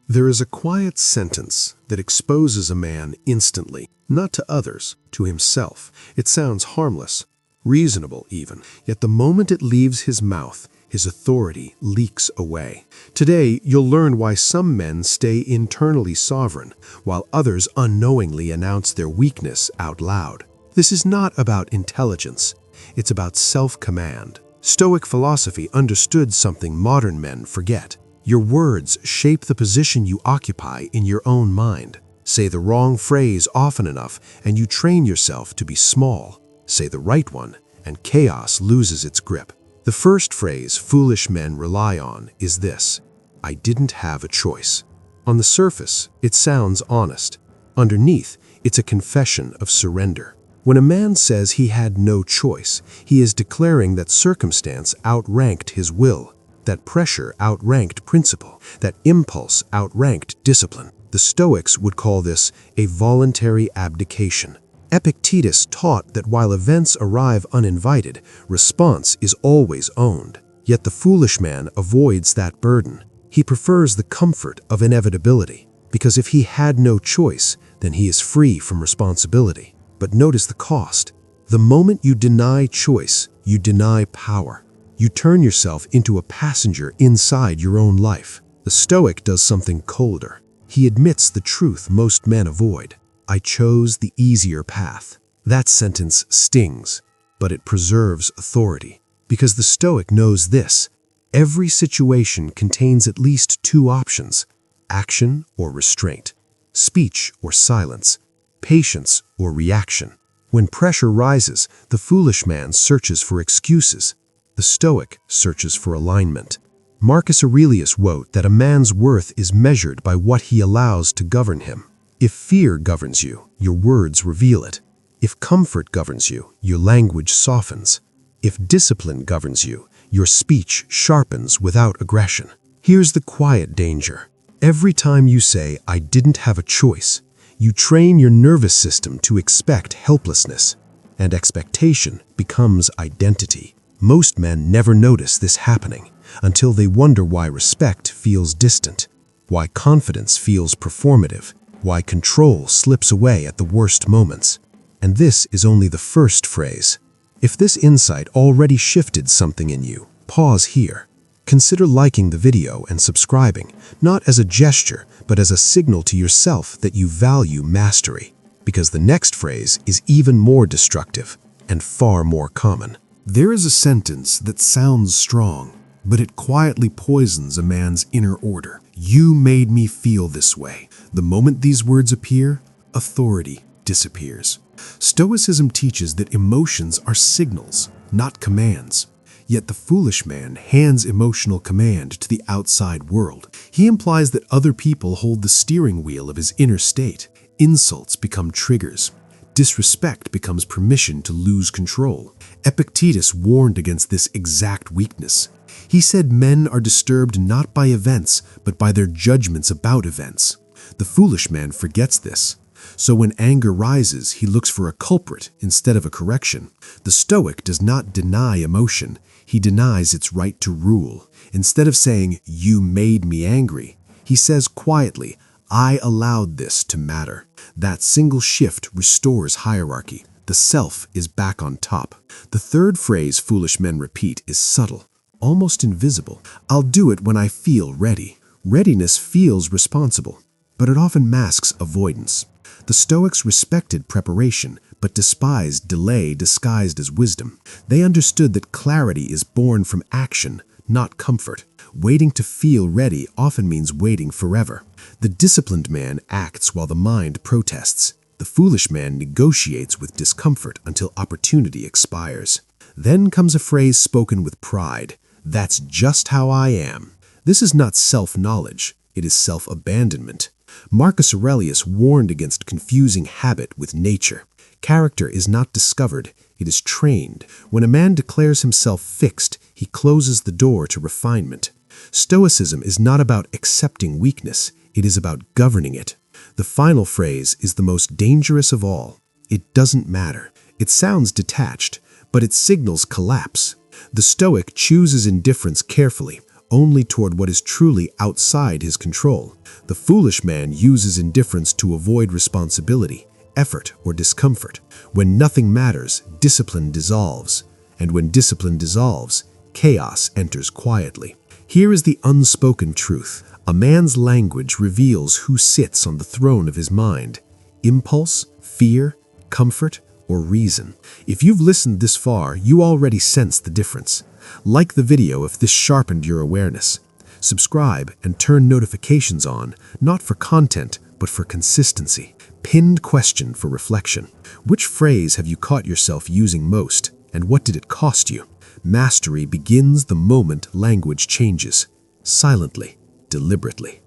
There is a quiet sentence that exposes a man instantly, not to others, to himself. It sounds harmless, reasonable even, yet the moment it leaves his mouth, his authority leaks away. Today, you'll learn why some men stay internally sovereign, while others unknowingly announce their weakness out loud. This is not about intelligence, it's about self-command. Stoic philosophy understood something modern men forget. Your words shape the position you occupy in your own mind. Say the wrong phrase often enough, and you train yourself to be small. Say the right one, and chaos loses its grip. The first phrase foolish men rely on is this: I didn't have a choice. On the surface, it sounds honest. Underneath, it's a confession of surrender. When a man says he had no choice, he is declaring that circumstance outranked his will, that pressure outranked principle, that impulse outranked discipline. The Stoics would call this a voluntary abdication. Epictetus taught that while events arrive uninvited, response is always owned. Yet the foolish man avoids that burden. He prefers the comfort of inevitability, because if he had no choice, then he is free from responsibility. But notice the cost. The moment you deny choice, you deny power. You turn yourself into a passenger inside your own life. The Stoic does something colder. He admits the truth most men avoid. I chose the easier path. That sentence stings, but it preserves authority. Because the Stoic knows this: every situation contains at least two options: action or restraint, speech or silence, patience or reaction. When pressure rises, the foolish man searches for excuses. The Stoic searches for alignment. Marcus Aurelius wrote that a man's worth is measured by what he allows to govern him. If fear governs you, your words reveal it. If comfort governs you, your language softens. If discipline governs you, your speech sharpens without aggression. Here's the quiet danger. Every time you say, I didn't have a choice, you train your nervous system to expect helplessness, and expectation becomes identity. Most men never notice this happening until they wonder why respect feels distant, why confidence feels performative, why control slips away at the worst moments. And this is only the first phrase. If this insight already shifted something in you, pause here. Consider liking the video and subscribing, not as a gesture, but as a signal to yourself that you value mastery. Because the next phrase is even more destructive and far more common. There is a sentence that sounds strong, but it quietly poisons a man's inner order. You made me feel this way. The moment these words appear, authority disappears. Stoicism teaches that emotions are signals, not commands. Yet the foolish man hands emotional command to the outside world. He implies that other people hold the steering wheel of his inner state. Insults become triggers. Disrespect becomes permission to lose control. Epictetus warned against this exact weakness. He said men are disturbed not by events, but by their judgments about events. The foolish man forgets this. So when anger rises, he looks for a culprit instead of a correction. The Stoic does not deny emotion. He denies its right to rule. Instead of saying, you made me angry, he says quietly, I allowed this to matter. That single shift restores hierarchy. The self is back on top. The third phrase foolish men repeat is subtle, almost invisible. I'll do it when I feel ready. Readiness feels responsible, but it often masks avoidance. The Stoics respected preparation, but despised delay disguised as wisdom. They understood that clarity is born from action, not comfort. Waiting to feel ready often means waiting forever. The disciplined man acts while the mind protests. The foolish man negotiates with discomfort until opportunity expires. Then comes a phrase spoken with pride. That's just how I am. This is not self-knowledge. It is self-abandonment. Marcus Aurelius warned against confusing habit with nature. Character is not discovered, it is trained. When a man declares himself fixed, he closes the door to refinement. Stoicism is not about accepting weakness, it is about governing it. The final phrase is the most dangerous of all. It doesn't matter. It sounds detached, but it signals collapse. The Stoic chooses indifference carefully. only toward what is truly outside his control. The foolish man uses indifference to avoid responsibility, effort, or discomfort. When nothing matters, discipline dissolves. And when discipline dissolves, chaos enters quietly. Here is the unspoken truth. A man's language reveals who sits on the throne of his mind: impulse, fear, comfort, or reason. If you've listened this far, you already sense the difference. Like the video if this sharpened your awareness. Subscribe and turn notifications on, not for content, but for consistency. Pinned question for reflection. Which phrase have you caught yourself using most, and what did it cost you? Mastery begins the moment language changes. Silently, deliberately.